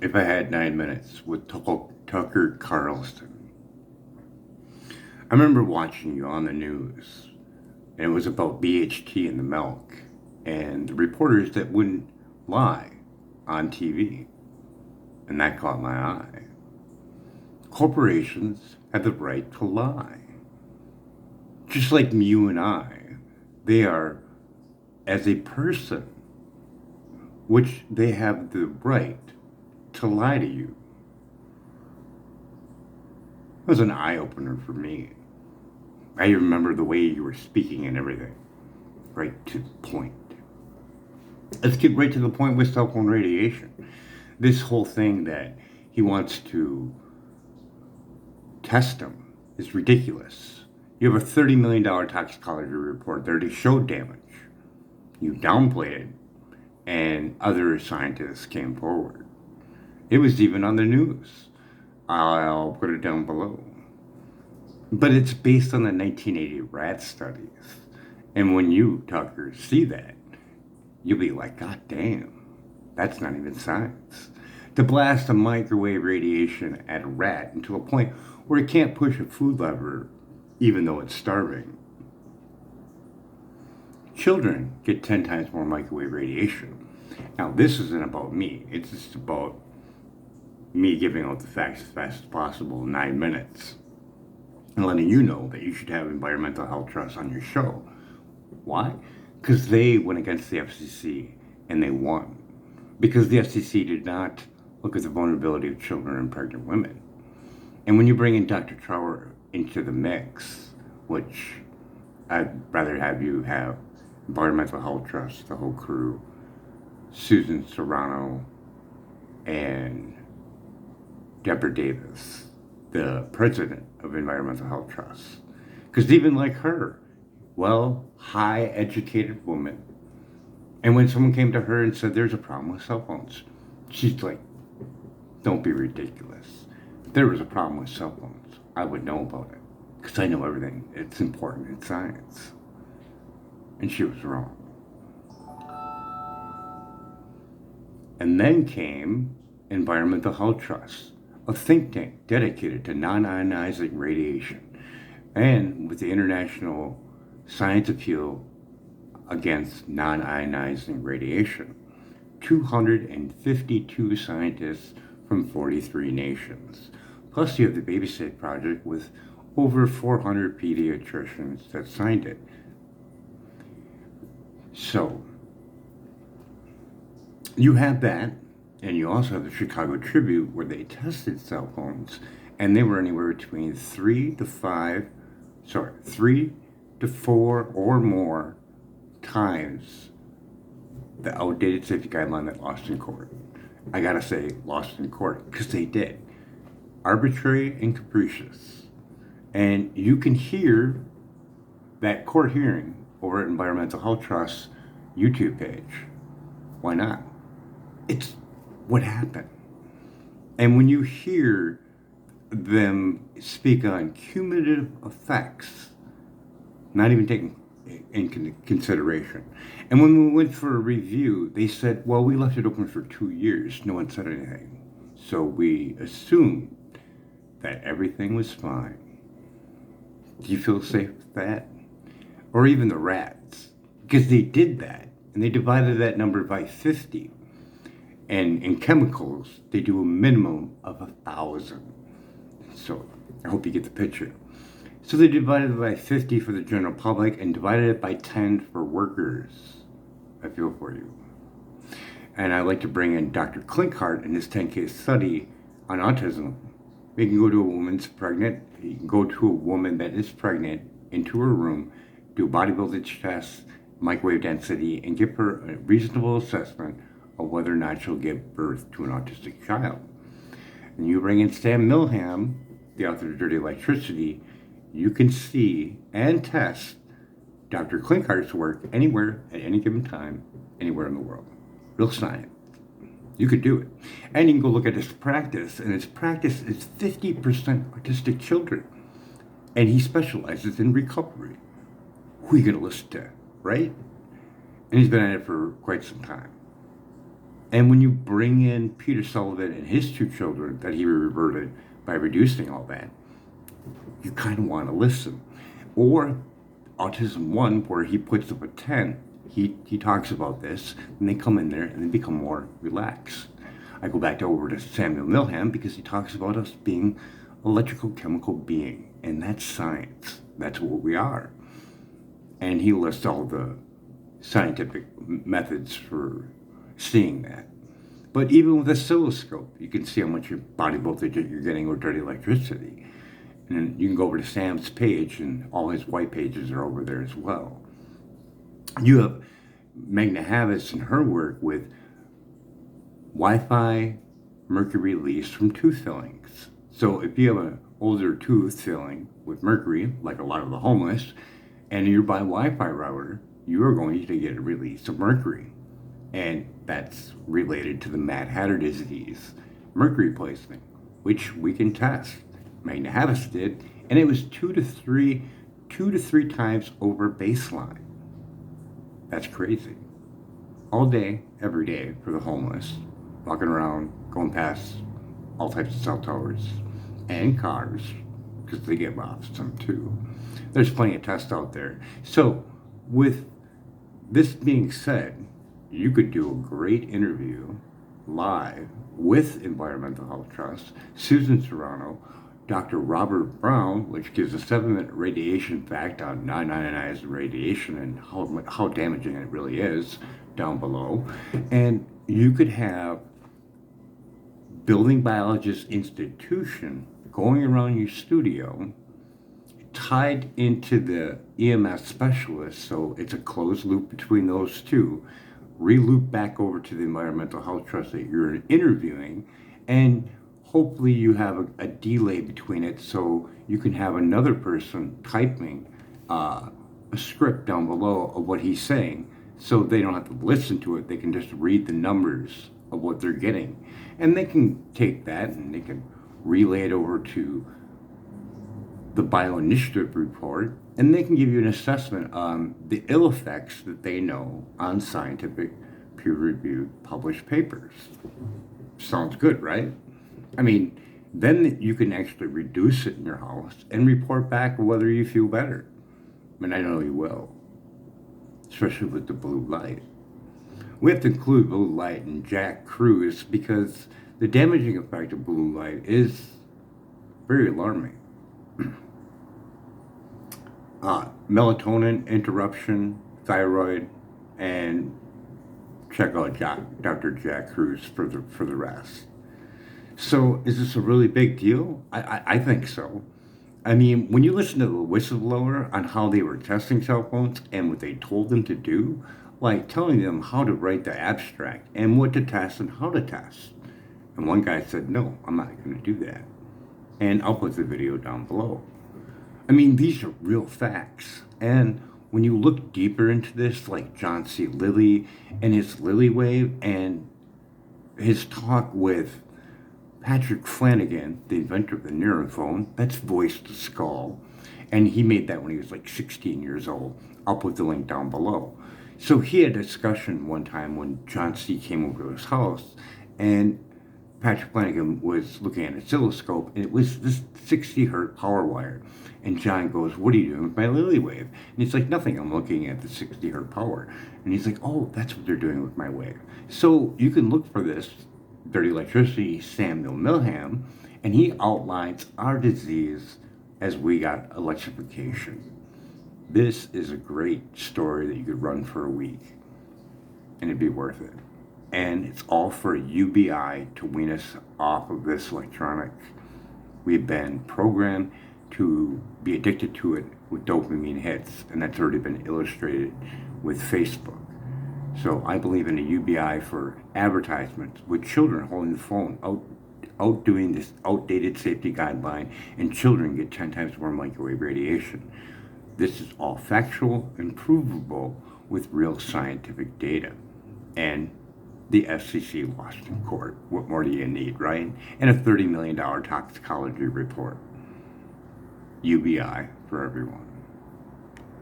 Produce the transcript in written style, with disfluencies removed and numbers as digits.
If I Had 9 Minutes with Tucker Carlson. I remember watching you on the news, and it was about BHT in the milk and the reporters that wouldn't lie on TV, and that caught my eye. Corporations have the right to lie. Just like you and I, they are, as a person, which they have the right to lie to you. It was an eye opener for me. I remember the way you were speaking and everything. Right to the point. Let's get right to the point with cell phone radiation. This whole thing that he wants to test them is ridiculous. You have a $30 million toxicology report there to show damage. You downplayed it, and other scientists came forward. It was even on the news. I'll put it down below. But it's based on the 1980 rat studies. And when you, Tucker, see that, you'll be like, God damn, that's not even science. To blast a microwave radiation at a rat until a point where it can't push a food lever even though it's starving. Children get 10 times more microwave radiation. Now, this isn't about me. It's just about me giving out the facts as fast as possible in 9 minutes and letting you know that you should have Environmental Health Trust on your show. Why? Because they went against the FCC and they won. Because the FCC did not look at the vulnerability of children and pregnant women. And when you bring in Dr. Trower into the mix, which I'd rather have you have Environmental Health Trust, the whole crew, Susan Serrano, and Deborah Davis, the president of Environmental Health Trust. Because even like her, well, high educated woman, and when someone came to her and said there's a problem with cell phones, she's like, don't be ridiculous. If there was a problem with cell phones, I would know about it. Because I know everything. It's important in science. And she was wrong. And then came Environmental Health Trust, a think tank dedicated to non-ionizing radiation, and with the international science appeal against non-ionizing radiation. 252 scientists from 43 nations. Plus, you have the Babysit Project with over 400 pediatricians that signed it. So, you have that, and you also have the Chicago Tribune where they tested cell phones, and they were anywhere between 3 to 4 or more times the outdated safety guideline that lost in court. I gotta say, lost in court, because they did. Arbitrary and capricious. And you can hear that court hearing over at Environmental Health Trust's YouTube page. Why not? It's what happened. And when you hear them speak on cumulative effects, not even taken in consideration. And when we went for a review, they said, well, we left it open for 2 years. No one said anything. So we assumed that everything was fine. Do you feel safe with that? Or even the rats? Because they did that, and they divided that number by 50. And in chemicals, they do a minimum of 1,000. So I hope you get the picture. So they divided it by 50 for the general public and divided it by 10 for workers. I feel for you. And I'd like to bring in Dr. Klinkhart in his 10-case study on autism. You can go to a woman's pregnant. You can go to a woman that is pregnant into her room, do a body voltage test, microwave density, and give her a reasonable assessment of whether or not she'll give birth to an autistic child. And you bring in Sam Milham, the author of Dirty Electricity, you can see and test Dr. Klinkhart's work anywhere, at any given time, anywhere in the world. Real science. You could do it. And you can go look at his practice, and his practice is 50% autistic children. And he specializes in recovery. Who are you going to listen to, right? And he's been at it for quite some time. And when you bring in Peter Sullivan and his two children that he reverted by reducing all that, you kind of want to listen. Or Autism 1, where he puts up a 10, he talks about this, and they come in there and they become more relaxed. I go back over to Samuel Milham because he talks about us being electrical chemical being, and that's science. That's what we are. And he lists all the scientific methods for seeing that. But even with oscilloscope, you can see how much your body voltage you're getting with dirty electricity. And you can go over to Sam's page, and all his white pages are over there as well. You have Magna Havas and her work with Wi-Fi mercury release from tooth fillings. So if you have an older tooth filling with mercury, like a lot of the homeless, and you're by Wi-Fi router, you are going to get a release of mercury. And that's related to the Mad Hatter disease, mercury poisoning, which we can test. Magna Havas did, and it was two to three times over baseline. That's crazy. All day, every day for the homeless, walking around, going past all types of cell towers and cars, because they get robbed some too. There's plenty of tests out there. So with this being said, you could do a great interview live with Environmental Health Trust, Susan Serrano, Dr. Robert Brown, which gives a 7-minute radiation fact on non-ionized radiation and how damaging it really is down below. And you could have Building Biologist Institution going around your studio tied into the EMS specialist, so it's a closed loop between those two, re-loop back over to the Environmental Health Trust that you're interviewing, and hopefully you have a delay between it so you can have another person typing a script down below of what he's saying, so they don't have to listen to it. They can just read the numbers of what they're getting, and they can take that and they can relay it over to the bioinitiative report, and they can give you an assessment on the ill effects that they know on scientific peer-reviewed published papers. Sounds good, right? I mean, then you can actually reduce it in your house and report back whether you feel better. I mean, I know you will, especially with the blue light. We have to include blue light in Jack Kruse because the damaging effect of blue light is very alarming. Melatonin interruption, thyroid, and check out Dr. Jack Kruse for the rest. So is this a really big deal? I think so. I mean, when you listen to the whistleblower on how they were testing cell phones and what they told them to do, like telling them how to write the abstract and what to test and how to test. And one guy said, no, I'm not going to do that. And I'll put the video down below. I mean, these are real facts. And when you look deeper into this, like John C. Lilly and his Lilly Wave and his talk with Patrick Flanagan, the inventor of the neurophone, that's voice to skull. And he made that when he was like 16 years old. I'll put the link down below. So he had a discussion one time when John C. came over to his house, and Patrick Flanagan was looking at an oscilloscope, and it was this 60 hertz power wire. And John goes, what are you doing with my Lilly Wave? And he's like, nothing, I'm looking at the 60 hertz power. And he's like, oh, that's what they're doing with my wave. So you can look for this, Dirty Electricity, Samuel Milham, and he outlines our disease as we got electrification. This is a great story that you could run for a week, and it'd be worth it. And it's all for UBI to wean us off of this electronic. We've been programmed to be addicted to it with dopamine hits, and that's already been illustrated with Facebook. So I believe in a UBI for advertisements with children holding the phone, outdoing this outdated safety guideline, and children get 10 times more microwave radiation. This is all factual and provable with real scientific data. And the FCC lost in court. What more do you need, right? And a $30 million toxicology report. UBI for everyone.